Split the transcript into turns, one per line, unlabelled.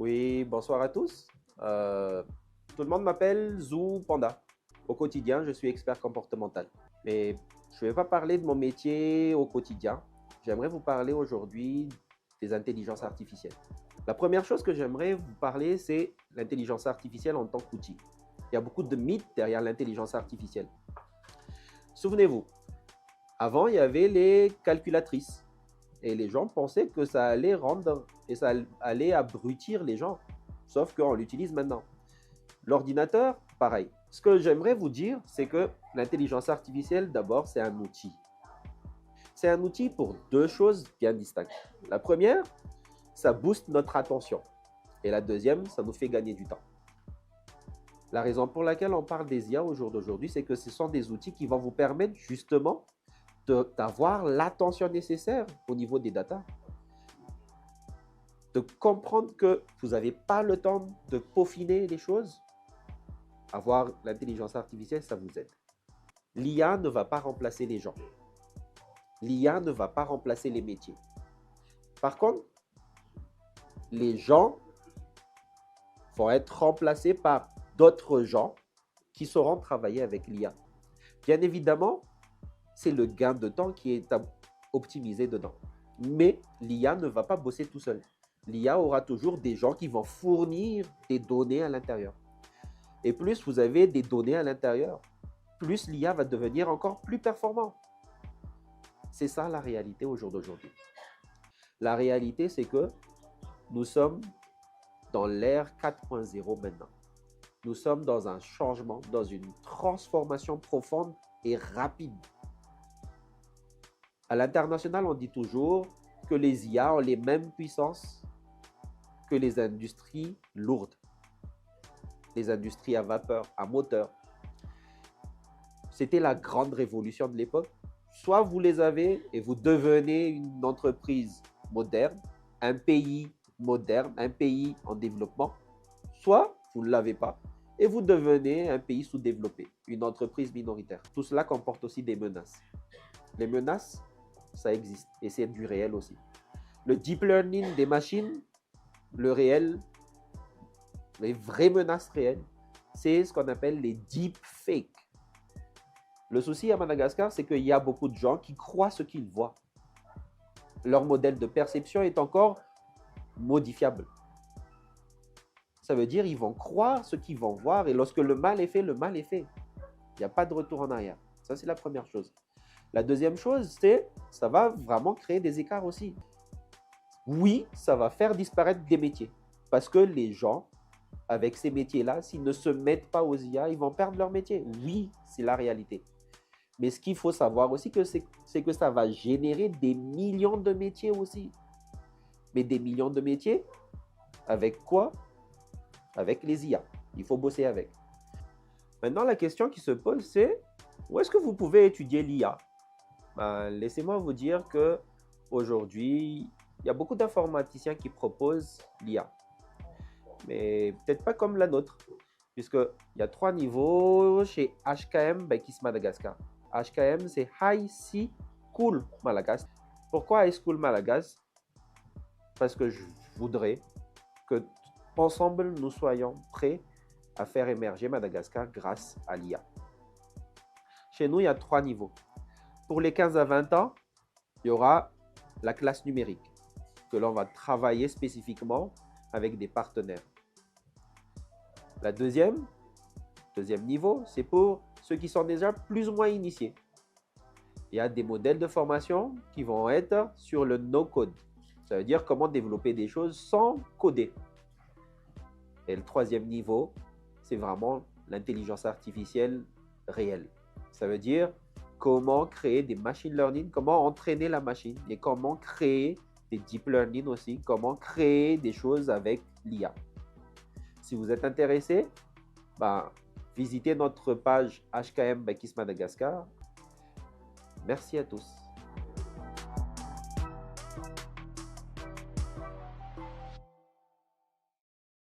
Oui, bonsoir à tous. Tout le monde m'appelle Zou Panda. Au quotidien, je suis expert comportemental. Mais je ne vais pas parler de mon métier au quotidien. J'aimerais vous parler aujourd'hui des intelligences artificielles. La première chose que j'aimerais vous parler, c'est l'intelligence artificielle en tant qu'outil. Il y a beaucoup de mythes derrière l'intelligence artificielle. Souvenez-vous, avant, il y avait les calculatrices. Et les gens pensaient que ça allait rendre et ça allait abrutir les gens. Sauf qu'on l'utilise maintenant. L'ordinateur, pareil. Ce que j'aimerais vous dire, c'est que l'intelligence artificielle, d'abord, c'est un outil. C'est un outil pour deux choses bien distinctes. La première, ça booste notre attention. Et la deuxième, ça nous fait gagner du temps. La raison pour laquelle on parle des IA au jour d'aujourd'hui, c'est que ce sont des outils qui vont vous permettre justement d'avoir l'attention nécessaire au niveau des datas. De comprendre que vous n'avez pas le temps de peaufiner les choses. Avoir l'intelligence artificielle, ça vous aide. L'IA ne va pas remplacer les gens. L'IA ne va pas remplacer les métiers. Par contre, les gens vont être remplacés par d'autres gens qui sauront travailler avec l'IA. Bien évidemment, c'est le gain de temps qui est optimisé dedans. Mais l'IA ne va pas bosser tout seul. L'IA aura toujours des gens qui vont fournir des données à l'intérieur. Et plus vous avez des données à l'intérieur, plus l'IA va devenir encore plus performant. C'est ça la réalité au jour d'aujourd'hui. La réalité, c'est que nous sommes dans l'ère 4.0 maintenant. Nous sommes dans un changement, dans une transformation profonde et rapide. À l'international, on dit toujours que les IA ont les mêmes puissances que les industries lourdes, les industries à vapeur, à moteur. C'était la grande révolution de l'époque. Soit vous les avez et vous devenez une entreprise moderne, un pays moderne, un pays en développement, soit vous ne l'avez pas et vous devenez un pays sous-développé, une entreprise minoritaire. Tout cela comporte aussi des menaces. Les menaces, ça existe et c'est du réel aussi. Le deep learning des machines, le réel, les vraies menaces réelles, c'est ce qu'on appelle les deepfakes. Le souci à Madagascar, c'est qu'il y a beaucoup de gens qui croient ce qu'ils voient. Leur modèle de perception est encore modifiable. Ça veut dire qu'ils vont croire ce qu'ils vont voir et lorsque le mal est fait, le mal est fait. Il n'y a pas de retour en arrière. Ça, c'est la première chose. La deuxième chose, c'est ça va vraiment créer des écarts aussi. Oui, ça va faire disparaître des métiers parce que les gens, avec ces métiers-là, s'ils ne se mettent pas aux IA, ils vont perdre leur métier. Oui, c'est la réalité. Mais ce qu'il faut savoir aussi, c'est que ça va générer des millions de métiers aussi. Mais des millions de métiers, avec quoi? Avec les IA. Il faut bosser avec. Maintenant, la question qui se pose, c'est où est-ce que vous pouvez étudier l'IA? Laissez-moi vous dire qu'aujourd'hui, il y a beaucoup d'informaticiens qui proposent l'IA. Mais peut-être pas comme la nôtre, puisqu'il y a 3 niveaux chez HKM Baikis Madagascar. HKM, c'est High School Malagasy. Pourquoi High School Malagasy? Parce que je voudrais que ensemble nous soyons prêts à faire émerger Madagascar grâce à l'IA. Chez nous, il y a 3 niveaux. Pour les 15 à 20 ans, il y aura la classe numérique que l'on va travailler spécifiquement avec des partenaires. La deuxième niveau, c'est pour ceux qui sont déjà plus ou moins initiés. Il y a des modèles de formation qui vont être sur le no-code. Ça veut dire comment développer des choses sans coder. Et le troisième niveau, c'est vraiment l'intelligence artificielle réelle. Ça veut dire comment créer des machine learning, comment entraîner la machine et comment créer des deep learning aussi, comment créer des choses avec l'IA. Si vous êtes intéressé, visitez notre page HKM Baikis Madagascar. Merci à tous.